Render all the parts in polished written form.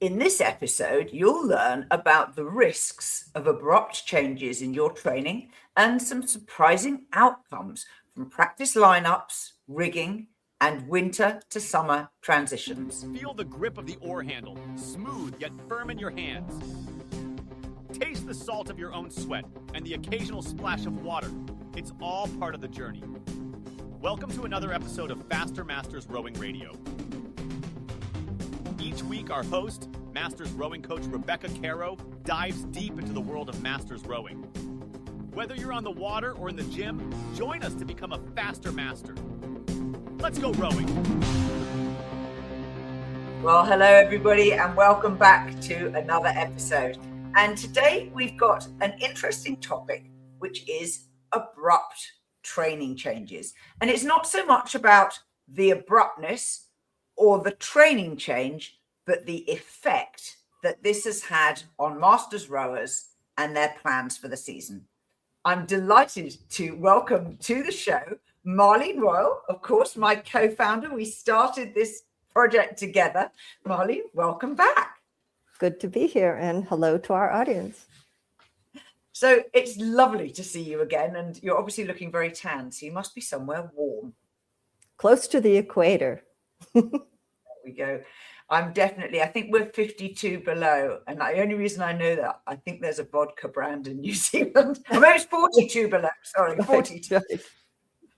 In this episode, you'll learn about the risks of abrupt changes in your training and some surprising outcomes from practice lineups, rigging, and winter to summer transitions. Feel the grip of the oar handle, smooth yet firm in your hands. Taste the salt of your own sweat and the occasional splash of water. It's all part of the journey. Welcome to another episode of Faster Masters Rowing Radio. Each week, our host, Masters rowing coach Rebecca Caro, dives deep into the world of Masters rowing. Whether you're on the water or in the gym, join us to become a faster master. Let's go rowing. Well, hello everybody, and welcome back to another episode. And today we've got an interesting topic, which is abrupt training changes. And it's not so much about the abruptness or the training change, but the effect that this has had on Masters rowers and their plans for the season. I'm delighted to welcome to the show Marlene Royle, of course, my co-founder. We started this project together. Marlene, welcome back. Good to be here, and hello to our audience. So it's lovely to see you again, and you're obviously looking very tan, so you must be somewhere warm. Close to the equator. There we go. I think we're 52 below. And the only reason I know that, I think there's a vodka brand in New Zealand. Oh, it's 42 below. Sorry, 42.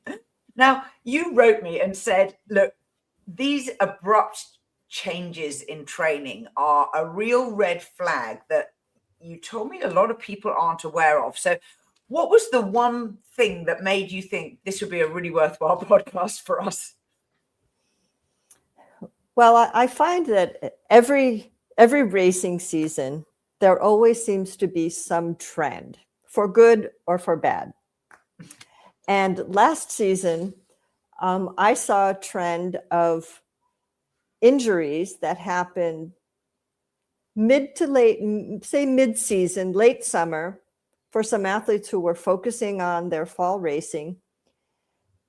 Right. Now, you wrote me and said, look, these abrupt changes in training are a real red flag that you told me a lot of people aren't aware of. So what was the one thing that made you think this would be a really worthwhile podcast for us? Well, I find that every racing season, there always seems to be some trend, for good or for bad. And last season, I saw a trend of injuries that happened mid to late, say mid-season, late summer, for some athletes who were focusing on their fall racing.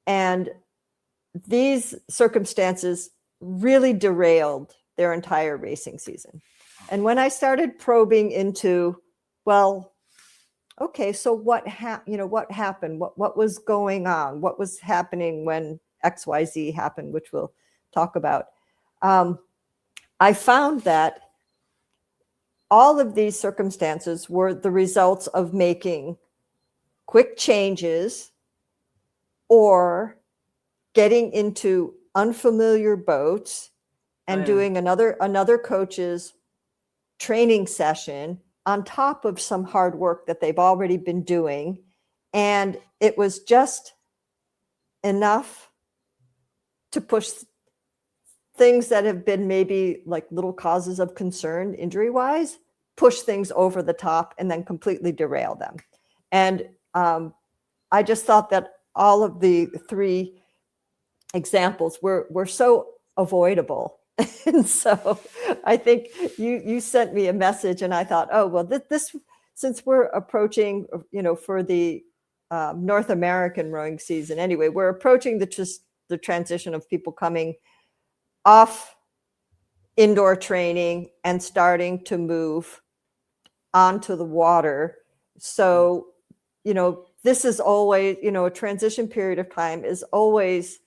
And these circumstances really derailed their entire racing season. And when I started probing into, well, okay, so what happened? What was going on? What was happening when XYZ happened, which we'll talk about? I found that all of these circumstances were the results of making quick changes or getting into unfamiliar boats and doing another coach's training session on top of some hard work that they've already been doing. And it was just enough to push things that have been maybe like little causes of concern injury-wise, push things over the top and then completely derail them. And I just thought that all of the three examples were so avoidable. And so I think you sent me a message and I thought, oh, well, this since we're approaching, for the North American rowing season anyway, we're approaching the transition of people coming off indoor training and starting to move onto the water. So, this is always, a transition period of time is always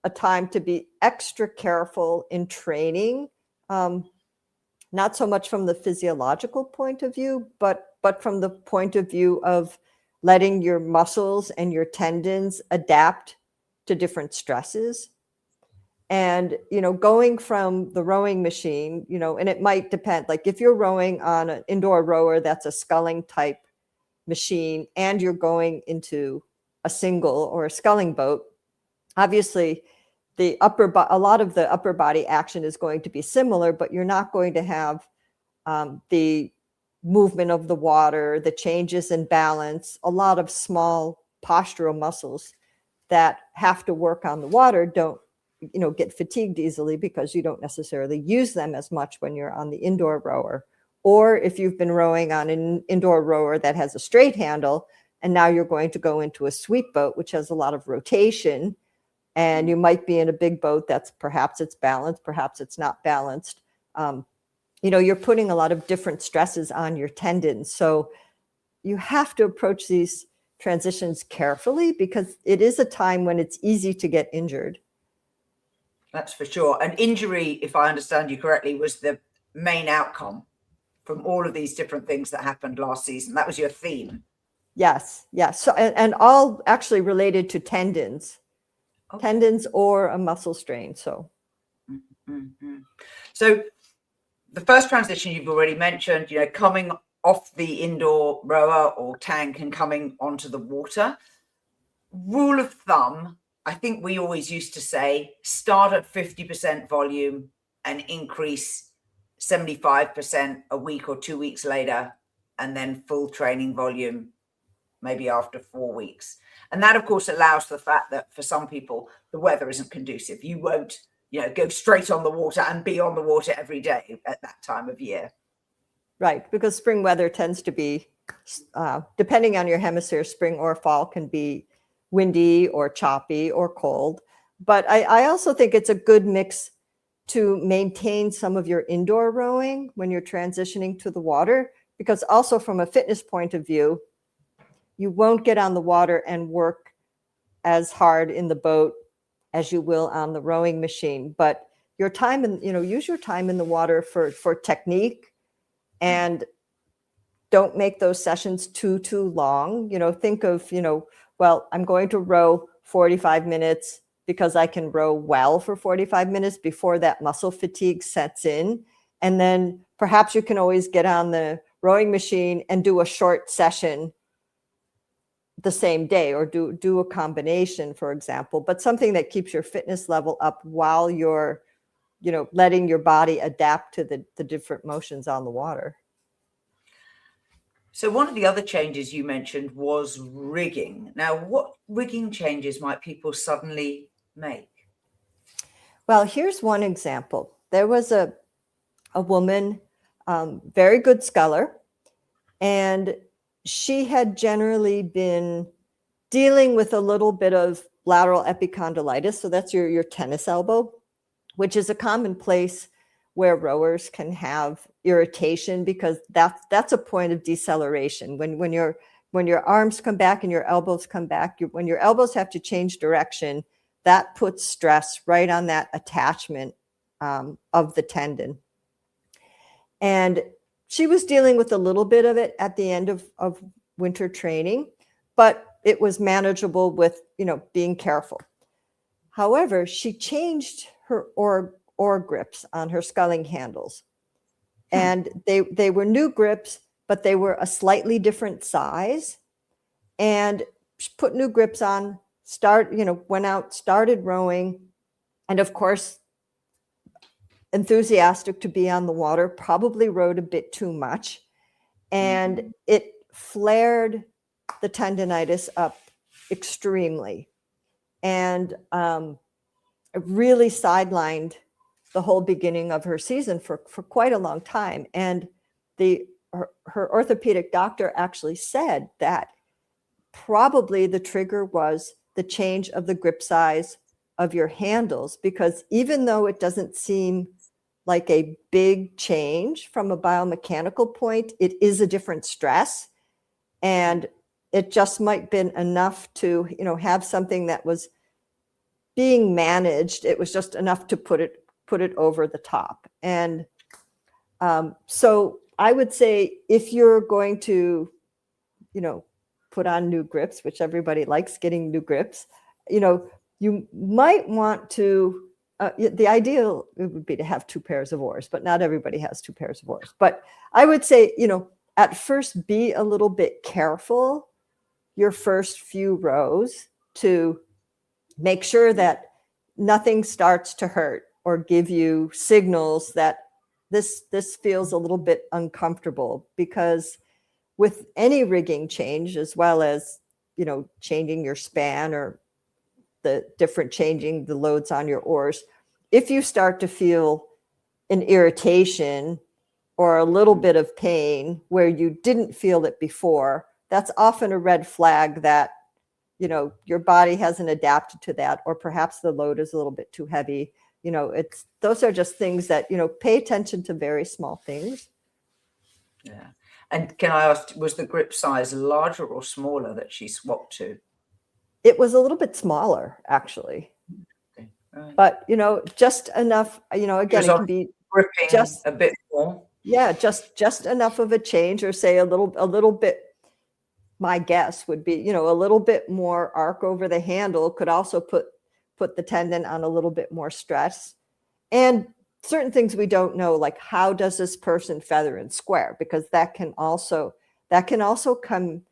a time to be extra careful in training, not so much from the physiological point of view, but from the point of view of letting your muscles and your tendons adapt to different stresses. And, going from the rowing machine, and it might depend, like if you're rowing on an indoor rower, that's a sculling type machine, and you're going into a single or a sculling boat, obviously a lot of the upper body action is going to be similar, but you're not going to have the movement of the water, the changes in balance. A lot of small postural muscles that have to work on the water don't get fatigued easily because you don't necessarily use them as much when you're on the indoor rower. Or if you've been rowing on an indoor rower that has a straight handle, and now you're going to go into a sweep boat, which has a lot of rotation, and you might be in a big boat that's perhaps it's balanced, perhaps it's not balanced. you're putting a lot of different stresses on your tendons. So you have to approach these transitions carefully because it is a time when it's easy to get injured. That's for sure. An injury, if I understand you correctly, was the main outcome from all of these different things that happened last season. That was your theme. Yes. So, and all actually related to tendons, tendons or a muscle strain. So, So the first transition you've already mentioned, coming off the indoor rower or tank and coming onto the water. Rule of thumb, I think we always used to say, start at 50% volume and increase 75% a week or 2 weeks later, and then full training volume maybe after 4 weeks. And that, of course, allows for the fact that for some people, the weather isn't conducive. You won't, go straight on the water and be on the water every day at that time of year. Right, because spring weather tends to be, depending on your hemisphere, spring or fall can be windy or choppy or cold. But I also think it's a good mix to maintain some of your indoor rowing when you're transitioning to the water, because also from a fitness point of view, you won't get on the water and work as hard in the boat as you will on the rowing machine. But your time use your time in the water for technique, and don't make those sessions too long. Think of, well, I'm going to row 45 minutes because I can row well for 45 minutes before that muscle fatigue sets in. And then perhaps you can always get on the rowing machine and do a short session the same day, or do a combination, for example, but something that keeps your fitness level up while you're, letting your body adapt to the different motions on the water. So one of the other changes you mentioned was rigging. Now, what rigging changes might people suddenly make? Well, here's one example. There was a woman, very good sculler, and she had generally been dealing with a little bit of lateral epicondylitis. So that's your tennis elbow, which is a common place where rowers can have irritation, because that's a point of deceleration. When your arms come back and your elbows come back, when your elbows have to change direction, that puts stress right on that attachment of the tendon. And she was dealing with a little bit of it at the end of winter training, but it was manageable with, being careful. However, she changed her oar grips on her sculling handles. And they were new grips, but they were a slightly different size. And she put new grips on, went out, started rowing. And of course, enthusiastic to be on the water, probably rowed a bit too much. And it flared the tendonitis up extremely. And it really sidelined the whole beginning of her season for quite a long time. And her orthopedic doctor actually said that probably the trigger was the change of the grip size of your handles, because even though it doesn't seem like a big change from a biomechanical point, it is a different stress. And it just might been enough to, have something that was being managed. It was just enough to put it over the top. And so I would say, if you're going to, put on new grips, which everybody likes getting new grips, you might want to, the ideal would be to have 2 pairs of oars, but not everybody has 2 pairs of oars. But I would say, at first, be a little bit careful your first few rows to make sure that nothing starts to hurt or give you signals that this feels a little bit uncomfortable. Because with any rigging change, as well as, changing your span or changing the loads on your oars, if you start to feel an irritation or a little bit of pain where you didn't feel it before, that's often a red flag that, your body hasn't adapted to that, or perhaps the load is a little bit too heavy those are just things that, pay attention to very small things. Yeah. And can I ask, was the grip size larger or smaller that she swapped to? It was a little bit smaller, actually. Okay. Right. But, just enough, again, it can be gripping just a bit more. Yeah, just enough of a change, or say a little bit. My guess would be, a little bit more arc over the handle could also put the tendon on a little bit more stress. And certain things we don't know, like how does this person feather and square, because that can also come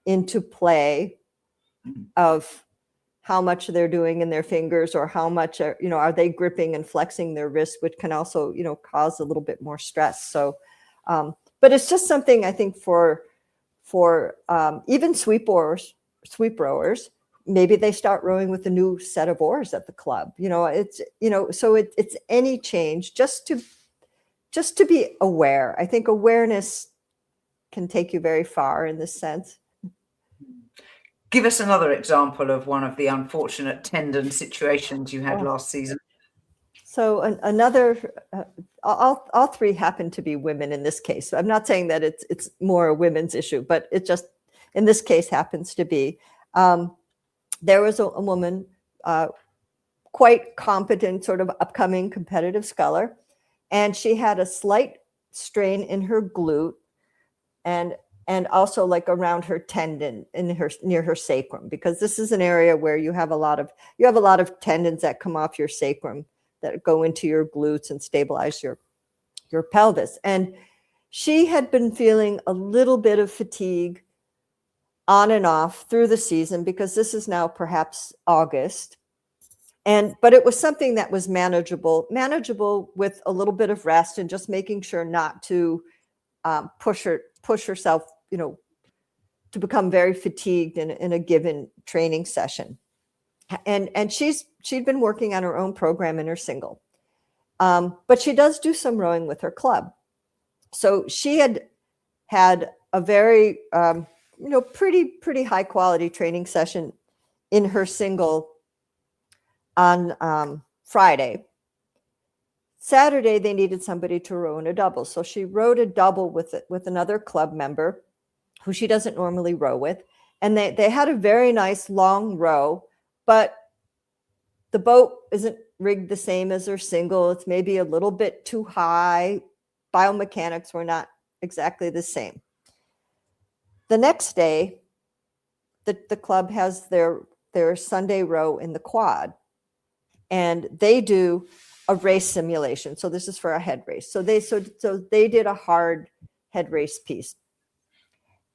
into play of how much they're doing in their fingers, or how much are they gripping and flexing their wrist, which can also cause a little bit more stress. So but it's just something I think for even sweep rowers, maybe they start rowing with a new set of oars at the club. So it's any change, just to be aware. I think awareness can take you very far in this sense. Give us another example of one of the unfortunate tendon situations you had last season. So another, all three happen to be women in this case. I'm not saying that it's more a women's issue, but it just, in this case, happens to be. There was a woman, quite competent, sort of upcoming competitive sculler, and she had a slight strain in her glute, and also like around her tendon near her sacrum, because this is an area where you have a lot of tendons that come off your sacrum that go into your glutes and stabilize your pelvis. And she had been feeling a little bit of fatigue on and off through the season, because this is now perhaps August. But it was something that was manageable with a little bit of rest, and just making sure not to push herself, to become very fatigued in a given training session. And she'd been working on her own program in her single, but she does do some rowing with her club. So she had a very pretty high quality training session in her single on Friday. Saturday, they needed somebody to row in a double. So she rowed a double with another club member who she doesn't normally row with. And they had a very nice long row, but the boat isn't rigged the same as her single. It's maybe a little bit too high. Biomechanics were not exactly the same. The next day, the club has their Sunday row in the quad, and they do a race simulation. So this is for a head race. So they did a hard head race piece.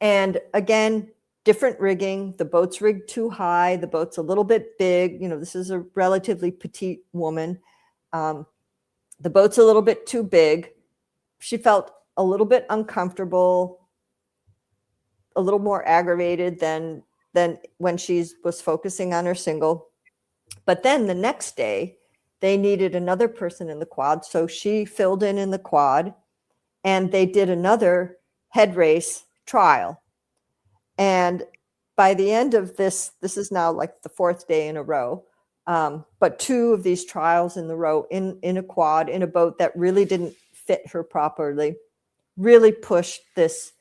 And again, different rigging. The boat's rigged too high. The boat's a little bit big. This is a relatively petite woman. The boat's a little bit too big. She felt a little bit uncomfortable, a little more aggravated than when she was focusing on her single. But then the next day, they needed another person in the quad. So she filled in the quad, and they did another head race trial. And by the end of this is now like the fourth day in a row. But two of these trials in the row in a quad, in a boat that really didn't fit her properly, really pushed this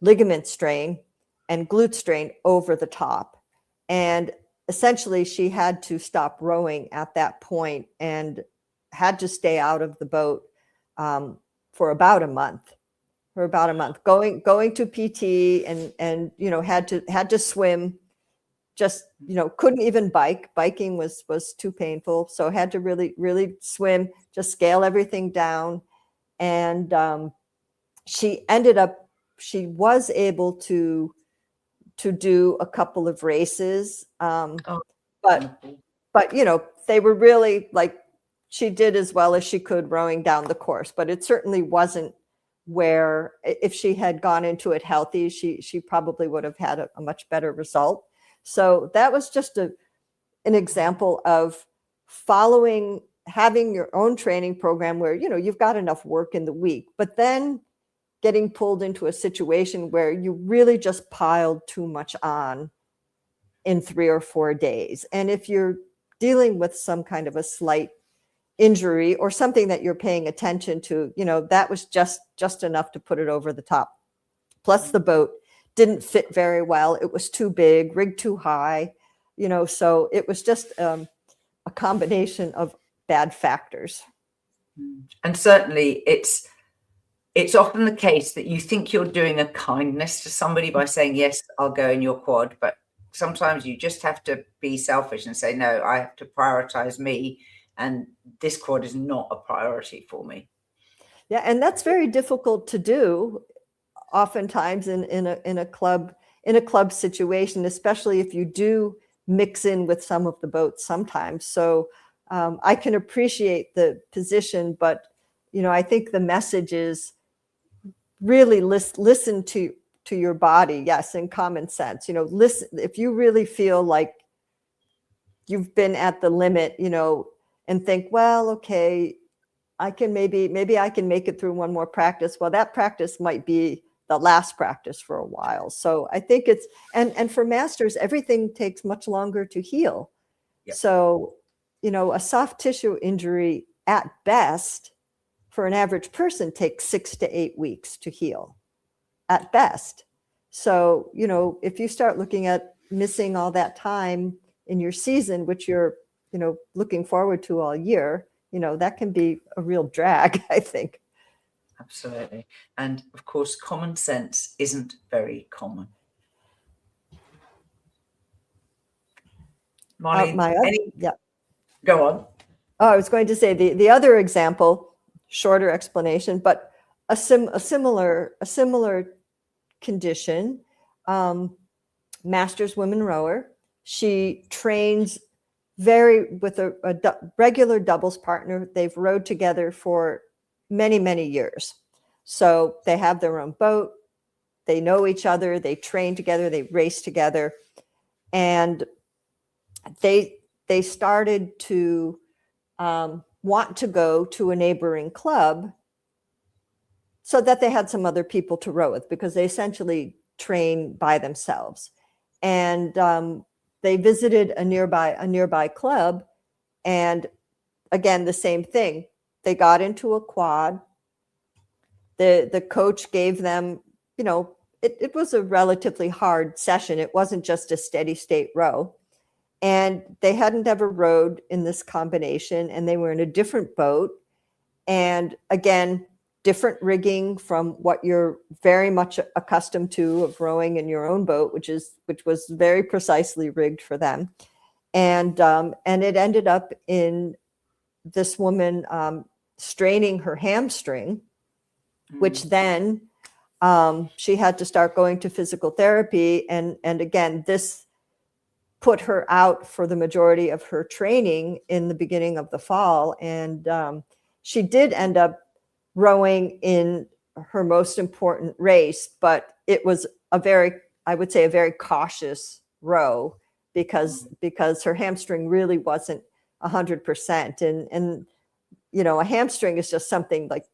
ligament strain and glute strain over the top. And essentially, she had to stop rowing at that point and had to stay out of the boat for about a month. Going to PT and had to swim. Just couldn't even bike. Biking was too painful, so had to really swim. Just scale everything down, and she was able to do a couple of races, but they were really like, she did as well as she could rowing down the course, but it certainly wasn't where, if she had gone into it healthy, she probably would have had a much better result. So that was just an example of having your own training program where you've got enough work in the week, but then getting pulled into a situation where you really just piled too much on in 3 or 4 days. And if you're dealing with some kind of a slight injury or something that you're paying attention to, that was just enough to put it over the top. Plus the boat didn't fit very well. It was too big, rigged too high, so it was just a combination of bad factors. And certainly it's often the case that you think you're doing a kindness to somebody by saying, yes, I'll go in your quad, but sometimes you just have to be selfish and say, no, I have to prioritize me, and this quad is not a priority for me. Yeah, and that's very difficult to do oftentimes in a club situation, especially if you do mix in with some of the boats sometimes. So I can appreciate the position, but I think the message is really listen to your body. Yes, and common sense. Listen if you really feel like you've been at the limit, and think, well, okay, I can maybe I can make it through one more practice. Well, that practice might be the last practice for a while. So I think it's, and for masters, everything takes much longer to heal. Yep. So, a soft tissue injury at best for an average person takes 6 to 8 weeks to heal at best. So, if you start looking at missing all that time in your season, which you're, looking forward to all year, that can be a real drag, I think. Absolutely. And of course, common sense isn't very common. Marlene, yeah. Go on. Oh, I was going to say the other example, shorter explanation, but a similar condition, masters women rower. She trains with a regular doubles partner. They've rowed together for many, many years. So they have their own boat. They know each other. They train together. They race together. And they started to want to go to a neighboring club so that they had some other people to row with, because they essentially train by themselves. And they visited a nearby club, and again, the same thing. They got into a quad. The coach gave them, it was a relatively hard session. It wasn't just a steady state row. And they hadn't ever rowed in this combination, and they were in a different boat. And again, different rigging from what you're very much accustomed to of rowing in your own boat, which was very precisely rigged for them. And it ended up in this woman straining her hamstring, which then she had to start going to physical therapy. And again, this put her out for the majority of her training in the beginning of the fall. And she did end up rowing in her most important race, but it was I would say a very cautious row because her hamstring really wasn't 100%. And a hamstring is just something like,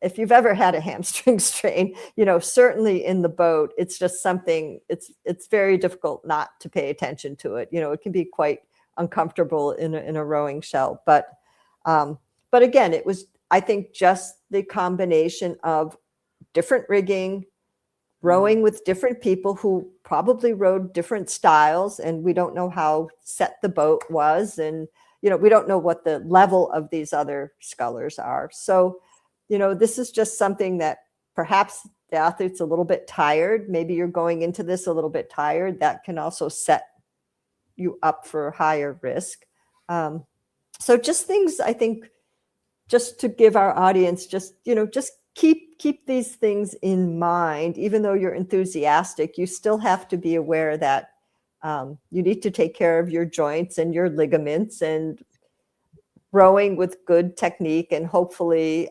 if you've ever had a hamstring strain, certainly in the boat, it's just something, it's very difficult not to pay attention to it. It can be quite uncomfortable in a rowing shell. But again, it was, I think, just the combination of different rigging, rowing with different people who probably rowed different styles, and we don't know how set the boat was. And, we don't know what the level of these other scullers are. So, this is just something that perhaps the athlete's a little bit tired. Maybe you're going into this a little bit tired. That can also set you up for higher risk. So just things, I think, just to give our audience, just keep these things in mind. Even though you're enthusiastic, you still have to be aware that you need to take care of your joints and your ligaments, and rowing with good technique, and hopefully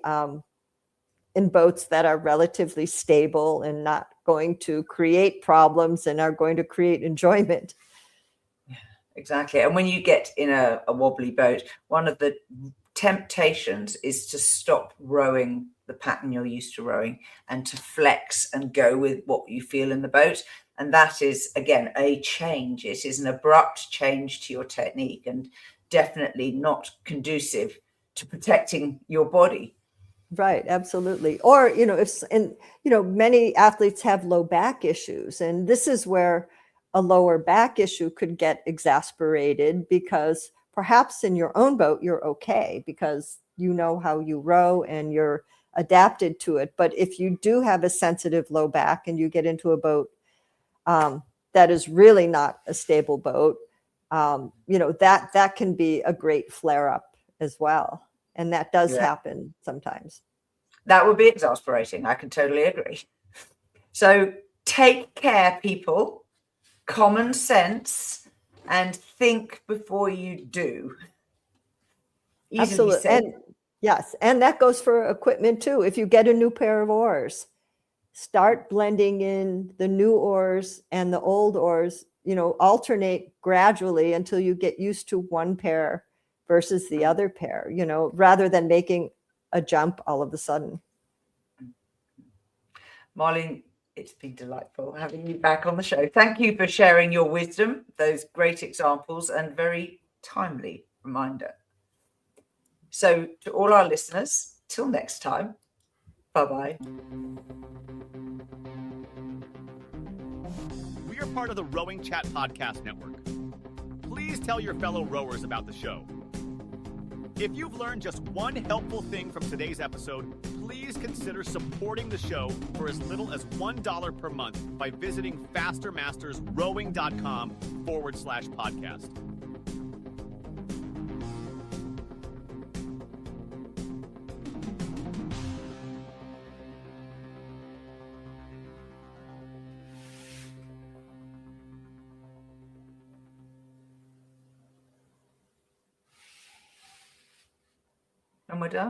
in boats that are relatively stable and not going to create problems and are going to create enjoyment. Yeah, exactly. And when you get in a wobbly boat, one of the temptations is to stop rowing the pattern you're used to rowing and to flex and go with what you feel in the boat. And that is, again, a change. It is an abrupt change to your technique and definitely not conducive to protecting your body. Right, absolutely. Or, many athletes have low back issues, and this is where a lower back issue could get exasperated because perhaps in your own boat, you're okay because you know how you row and you're adapted to it. But if you do have a sensitive low back and you get into a boat that is really not a stable boat, that can be a great flare up as well. And that does happen sometimes. That would be exasperating. I can totally agree. So take care, people. Common sense and think before you do. Easily Absolutely. said. And yes, and that goes for equipment too. If you get a new pair of oars, start blending in the new oars and the old oars, alternate gradually until you get used to one pair versus the other pair, rather than making a jump all of a sudden. Marlene, it's been delightful having you back on the show. Thank you for sharing your wisdom, those great examples, and very timely reminder. So to all our listeners, till next time, bye-bye. We are part of the RowingChat podcast network. Please tell your fellow rowers about the show. If you've learned just one helpful thing from today's episode, please consider supporting the show for as little as $1 per month by visiting fastermastersrowing.com/podcast. And we're done.